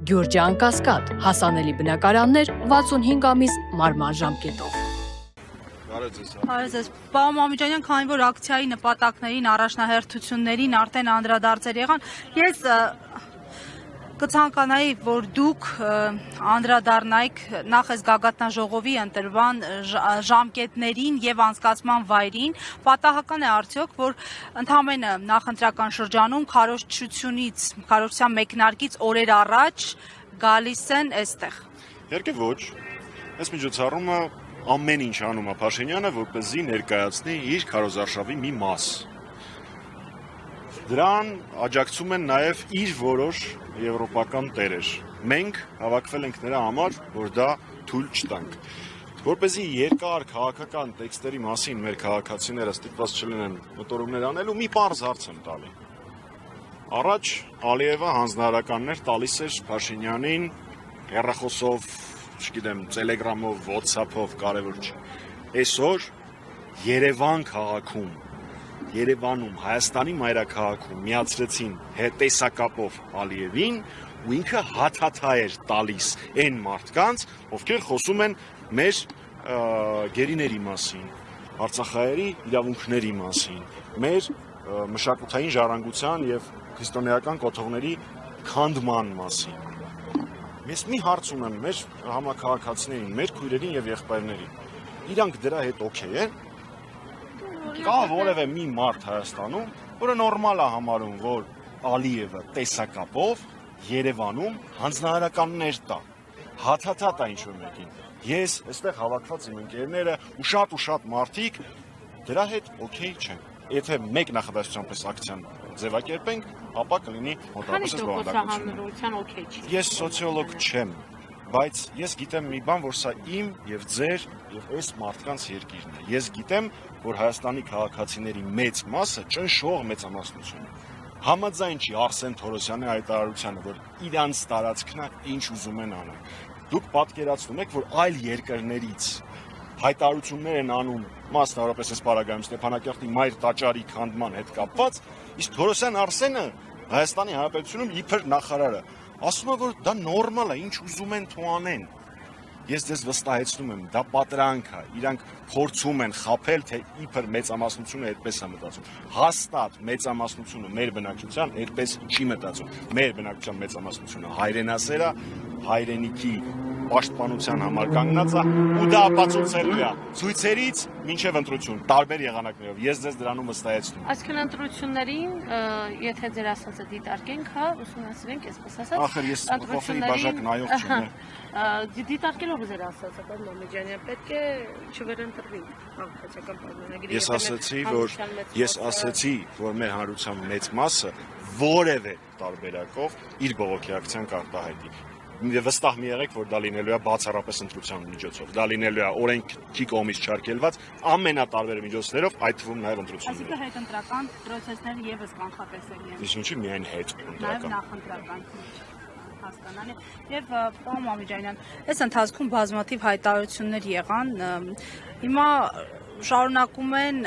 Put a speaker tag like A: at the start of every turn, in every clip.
A: Գյուրջան Կասկադ, հասանելի բնակարաններ 65 ամիս մարման ժամկետով։
B: Բարեձեզ, պարոն Մամիջանյան, քանի որ ակցիայի նպատակներին, առաջնահերթություններին արդեն անդրադարձեր եղան, ես կցանկանայի, որ դուք անդրադառնայիք նախ այս գագաթնաժողովի ընտրման ժամկետներին եւ անցկացման վայրին, պատահական է արդյոք, որ ընդհանրապես նախընտրական շրջանում քարոզչության մեկնարկից օրեր առաջ գալիս են այստեղ։
C: Իհարկե ոչ, այս միջոցառումը ամեն ինչ անում է Փաշինյանը, որպեսզի ներկայացնի իր քարոզարշավի մի մաս։ Դրան աջակցում են նաև իր որոշ եվրոպական տերեր։ Մենք հավաքվել ենք նրա համար, որ դա թույլ չտանք։ Որպեսզի երկար քաղաքական տեքստերի մասին մեր քաղաքացիները ստիպված չլինեն մտորումներ անելու, մի պարզ հարց եմ տալի։ Առաջ Ալիևը հանձնարարականներ տալիս էր Փաշինյանին հեռախոսով, չգիտեմ, Telegram-ով, WhatsApp-ով, կարևոր չի։ Այսօր Երևան քաղաքում, Երևանում, Հայաստանի մայրաքաղաքում միացրեցին տեսակապով Ալիևին ու ինքը հաթաթա էր տալիս այն մարդկանց, ովքեր խոսում են մեր գերիների մասին, արցախահայերի իրավունքների մասին, մեր մշակութային ժառանգության եւ քրիստոնեական կոթողների քանդման մասին։ Ես մի հարց ունեմ մեր համաքաղաքացիներին, մեր քույրերին եւ եղբայրներին։ Իրանք դրա հետ օքեյ են։ Կա որևէ մի մարդ Հայաստանում, որը նորմալ է համարում, որ Ալիևը տեսակապով Երևանում հանձնարարականներ տա, հաթաթա տա ինչ-որ մեկին։ Ես այստեղ հավաքված իմ ընկերները ու շատ մարդիկ դրա հետ օքեյ չեն։ Եթե մեկ նախադասությամբ այս ակցիան ձևակերպենք, ապա կլինի մոտավորապես բովանդակություն։ Ես սոցիոլոգ չեմ, բայց ես գիտեմ մի բան, որ սա իմ եւ ձեր եւ այս մարդկանց երկիրն է։ Ես գիտեմ, որ Հայաստանի քաղաքացիների մեծ մասը ճնշող մեծամասնություն է։ Համաձայն չի Արսեն Թորոսյանի հայտարարությանը, որ իրանց տարածքն է, ինչ ուզում են անեն։ Դուք պատկերացնում եք, որ այլ երկրներից հայտարարություններ են անում, մասնավորապես այս պարագայում Ստեփանակերտի մայր տաճարի քանդման հետ կապված, իսկ Թորոսյան Արսենը Հայաստանի Հանրապետությունում իբր նախարարը ասում է, որ դա նորմալ է, ինչ ուզում են թող անեն։ Ես ձեզ վստահեցնում եմ, դա պատրանք է, իրանք փորձում են խաբել, թե իբր մեծամասնությունը այդպես է մտածում։ Հաստատ մեծամասնությունը մեր բնակչության այդպես չի մտածում։ Մեր բնակչության մեծամասնությունը հայրենասեր է, հայրենիքի պաշտպանության համար կանգնած է ու դա ապացուցելու է ցույցերից մինչև ընտրություն, տարբեր եղանակներով։ Ես ձեզ դրանում վստահեցնում եմ։
D: Այսինքն ընտրություններին, եթե ձեր ասածը դիտարկենք, հա, ուսումնասիրենք, այսպես ասած։
C: Ախր ես փոխերի բաժակ նայող չեմ։
D: Դիտարկելով ձեր ասածը, պարոն Մամեջանյան, պետք է չվերընտրվի քաղաքացիական պայմանագրի։
C: Ես ասացի, որ մեր հանրության մեծ մասը որևէ տարբերակով իր բողոքի ակցիան կարտահայտի։ Վստահ մի եղեք, որ դա լինելու է բացառապես ընտրության միջոցով, դա լինելու է օրենքի կողմից չարգելված ամենատարբեր միջոցներով, այդ թվում նաև ընտրություններով։
B: Այսինքն հետընտրական պրոցեսները եւս կանխատեսելի են։
C: Իսկ ինչի՞ միայն հետընտրական։
B: Նաև նախընտրական հասկանալի։ Եվ պարոն Մամիջանյան, այս ընթացքում բազմաթիվ հայտարարություններ եղան, հիմա շարունակում են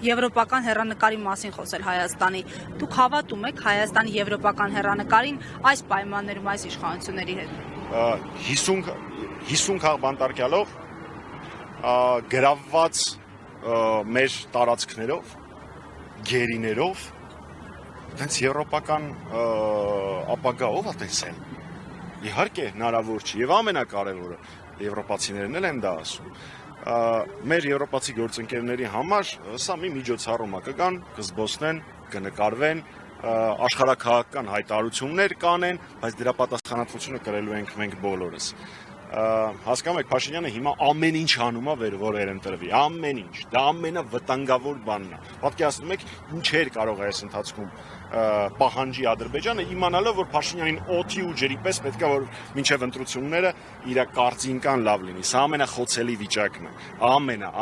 B: եվրոպական հեռանկարի մասին խոսել Հայաստանի։ Դուք հավատում եք Հայաստանի եվրոպական հեռանկարին այս պայմաններում, այս իշխանությունների հետ։
C: 50 քաղ բանտարկյալով գրավված մեր տարածքներով, գերիներով, այդպես եվրոպական ապագայով տեսել։ Իհարկե հնարավոր չի եւ ամենակարևորը եվրոպացիներն էլ են դա ասում։ Մեր եվրոպացի գործընկերների համար սա մի միջոցառում է, կգան, կզբոսնեն, կնկարվեն, աշխարհաքաղաքական հայտարարություններ կանեն, բայց դրա պատասխանատվությունը կրելու ենք մենք բոլորս։ Հասկանում եք, Փաշինյանը հիմա ամեն ինչ անում է, որ ընտրվի, ամեն ինչ, դա ամենավտանգավոր բանն է։ Պատկերացնում եք, ինչեր կարող է այս ընթացքում պահանջի Ադրբեջանը, իմանալով, որ Փաշինյանին օդի ու ջրի պես պետք է որ մինչև ընտրությունները իր կարծինքան լավ լինի։ Սա ամենախոցելի վիճակն է,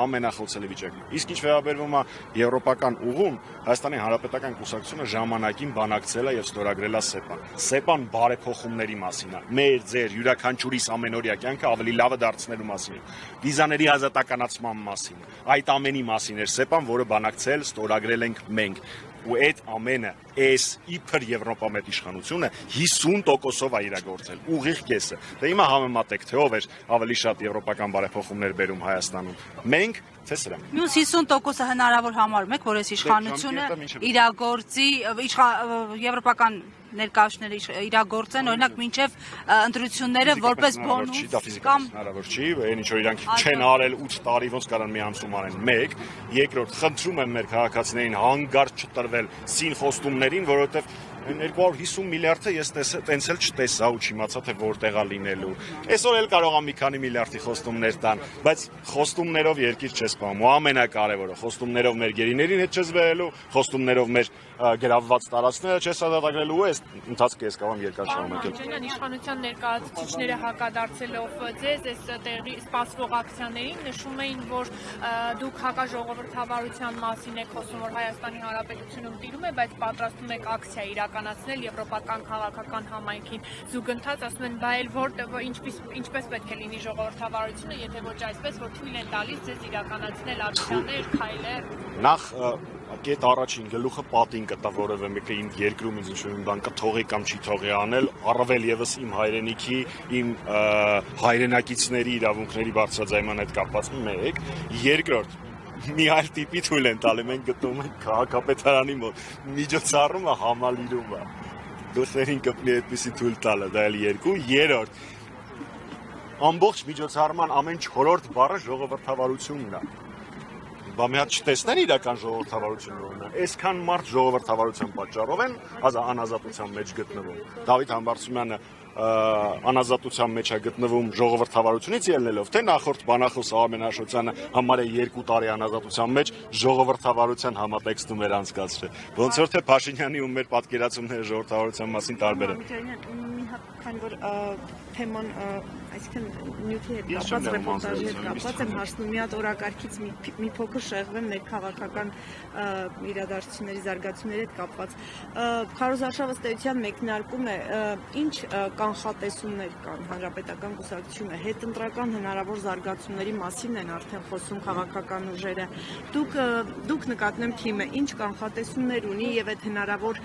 C: ամենախոցելի վիճակն է։ Իսկ ինչ վերաբերվում է եվրոպական ուղուն, Հայաստանի Հանրապետական կուսակցությունը ժամանակին բանակցել է եւ ստորագրել է ՍԵՊԱ-ն։ ՍԵՊԱ-ն բարեփոխումների մասին է, մեր ձեր յուրաքանչյուրիս ամենօրյա կյանքը ավելի լավը դարձնելու մասին է, վիզաների ազատականացման մասին, այդ ամենի մասին էր ՍԵՊԱ-ն, որը բանակցել, ստորագրել ենք մենք։ Ու այդ ամենը այս իբր Եվրոպամետ իշխանությունը 50%-ով է իրագործել, ուղիղ կեսը։ Դե հիմա համեմատեք, թե ով էր ավելի շատ եվրոպական բարեփոխումներ բերում Հայաստանում։ Մենք, թե սրանք։
B: Մյուս 50%-ը հնարավոր համարում եք, որ այս իշխանությունը իրագործի եվրոպական ներկայացուցիչները իրագործեն, օրինակ մինչև ընտրությունները որպես բոնուս կամ
C: հնարավոր չի, այն ինչ որ իրանք չեն արել 8 տարի, ոնց կարան մի ամսում անեն։ 1, երկրորդ, խնդրում եմ մեր քաղաքացիներին հանգարց չտրվել սին խոստումներին, որովհետև 250 միլիարդը ես տենց էլ չտեսա ու չիմացա թե որտեղ է լինելու։ Այսօր էլ կարող եմ մի քանի միլիարդի խոստումներ տան, բայց խոստումներով երկիր չես պահում։ Ու ամենակարևորը, խոստումներով մեր գերիներին հետ չես վերելու, խոստումներով մեր գրավված տարածքները չես հաստատագրելու, այս ընթացքը ես կարող եմ երկար շարունակել։
E: Իշխանության ներկայացուցիչները հակադարձելով ձեզ այս տեղի սպասվող ակցիաներին նշում էին, որ դուք հակաժողովրդավարության մասին եք խոսում, որ Հայաստանի Հանրապետությունում տիրում է, բայց պատրաստում եք ակցիա իրականացնել եվրոպական քաղաքական համայնքին զուգընթաց, ասում են, բայ էլ ինչպես պետք է լինի ժողովրդավարությունը, եթե ոչ այսպես, որ թույլ են տալիս ձեզ իրականացնել ակցիաներ, քայլեր։
C: Նախ Կետ առաջին գլուխը պատին կտա որևէ մեկը իմ երկրում ինձ ինչ-որ բան կթողի կամ չի թողի անել, առավել եւս իմ հայրենիքի, իմ հայրենակիցների իրավունքների բարձրաձայնման հետ կապված 1, երկրորդ մի այլ տիպի թույլ են տալի, մենք գտնում ենք քաղաքապետարանի մոտ միջոցառումը համալիրում է, գլխերին կպնի այդպիսի թույլ տալը, դա էլ 2, երրորդ ամբողջ միջոցառման ամեն 4-րդ բառը ժողովրդավարությունն է։ Բա մի հատ չտեսնեն իրական ժողովրդավարությունը։ Այսքան մարդ ժողովրդավարության պատճառով են անազատության մեջ գտնվում։ Դավիթ Համբարձումյանը անազատության մեջ է գտնվում ժողովրդավարությունից ելնելով, թե նախորդ բանախոս Արմեն Աշոտյանը համարյա 2 տարի անազատության մեջ ժողովրդավարության համատեքստում էր անցկացրել։ Ոնց որ թե Փաշինյանի ու մեր պատկերացումները ժողովրդավարության մասին տարբեր են։
D: Քանի որ թեման, այսինքն նյութի հետ կապված, ռեպորտաժի հետ կապված եմ հասնում, մի հատ օրակարգից մի փոքր շեղվեմ մեր քաղաքական իրադարձությունների զարգացումների հետ կապված։ Քարոզարշավը ըստ էության մեկնարկում է, ինչ կանխատեսումներ կան հանրապետական կուսակցությունը, հետընտրական հնարավոր զարգացումների մասին են արդեն խոսում քաղաքական ուժերը։ Դուք նկատնում թիմը ինչ կանխատեսումներ ունի եւ այդ հնարավոր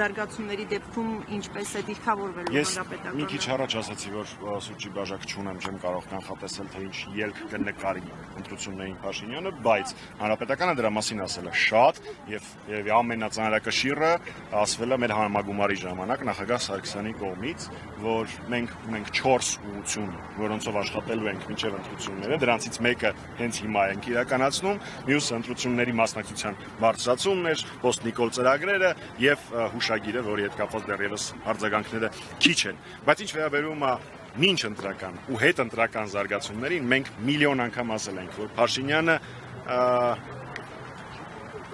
D: զարգացումների դեպքում ինչպես է դիրքավորվելու հանրապետական։
C: Մի քիչ առաջ ասացի, որ սուրճի բաժակ չունեմ, չեմ կարող կանխատեսել, թե ինչ ելք կնկարի ընտրություններին Փաշինյանը, բայց հանրապետականը դրա մասին ասել է շատ եւ ամենածանրակշիռը ասվել է մեր համագումարի ժամանակ նախագահ Սարգսյանի կողմից, որ մենք ունենք 4 ուղղություն, որոնցով աշխատելու ենք մինչև ընտրությունները, դրանցից մեկը հենց հիմա ենք իրականացնում, մյուսը ընտրությունների մասնակցության բարձրացումն էր, post-Նիկոլ ծրագրերը եւ հուշագիրը, որի հետ կապված դեռևս արձագանքները քիչ են, բայց ինչ վերաբերում է մինչ ընտրական ու հետ ընտրական զարգացումներին, մենք միլիոն անգամ ասել ենք, որ Փաշինյանը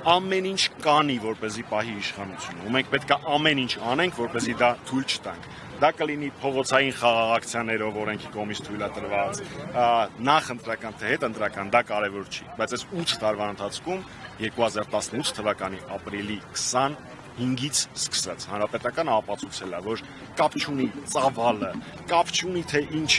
C: ամեն ինչ կանի, որպեսզի պահի իշխանությունը, ու մենք պետք է ամեն ինչ անենք, որպեսզի դա թույլ չտանք։ Դա կլինի փողոցային խաղաղակցիաներով օրենքի կողմից թույլատրված, նախ ընտրական թե հետ ընտրական, դա կարևոր չի, բայց այս 8 տարվա ընթացքում 2018 թվականի ապրիլի 25-ից սկսած հանրապետականը ապացուցել է, որ կապ չունի ծավալը, կապ չունի թե ինչ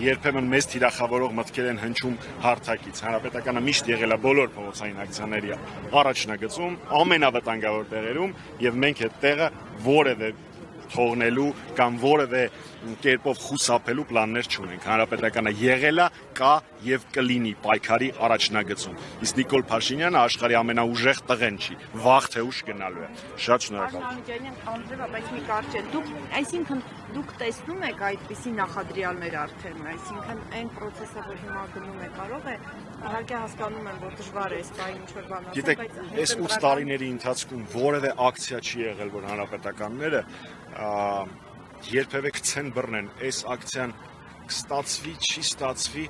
C: երբեմն մեզ թիրախավորող մտքեր են հնչում հարթակից։ Հանրապետականը միշտ եղել է բոլոր փողոցային ակցիաների առաջնագծում, ամենավտանգավոր տեղերում եւ մենք այդ տեղը որևէ թողնելու կամ որևէ կերպով խուսափելու պլաններ չունենք։ Հանրապետականը եղել է, կա եւ կլինի պայքարի առաջնագծում։ Իսկ Նիկոլ Փաշինյանը աշխարհի ամենաուժեղ տղեն չի, վաղ թե ուշ գնալու է։ Շատ շնորհակալ։
D: Բայց մի կարճ է, այսինքն դուք տեսնում եք այդպիսի նախադրյալներ արդեն, այսինքն այն process-ը, որ հիմա գնում է, կարող է, իհարկե հասկանում եմ, որ դժվար է այս բանը ինչ-որ բան ասել,
C: Գիտեք, այս 8 տարիների ընթացքում որևէ ակցիա չի եղել, որ հանրապետականները երբևէ գցեն բռնեն, այս ակցիան կստացվի, չի ստացվի,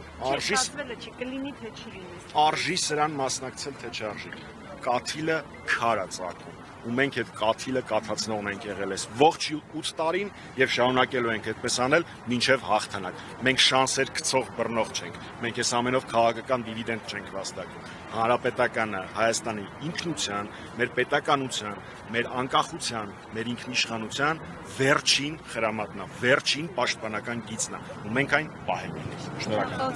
C: արժի սրան մասնակցել, թե չարժի։ Կաթիլը քար է ծագում, ու մենք այդ կաթիլը կաթացնողն ենք եղել այս ողջ 8 տարին եւ շարունակելու ենք այդպես անել մինչեւ հաղթանակ։ Մենք շանսեր գցող բռնող չենք, մենք այս ամենով քաղաքական դիվիդենդ չենք վաստակում։ Հանրապետականը Հայաստանի ինքնության, մեր պետականության, մեր անկախության, մեր ինքնիշխանության վերջին խրամատն է, վերջին պաշտպանական գիծն է, ու մենք այն պահենք։ Շնորհակալ։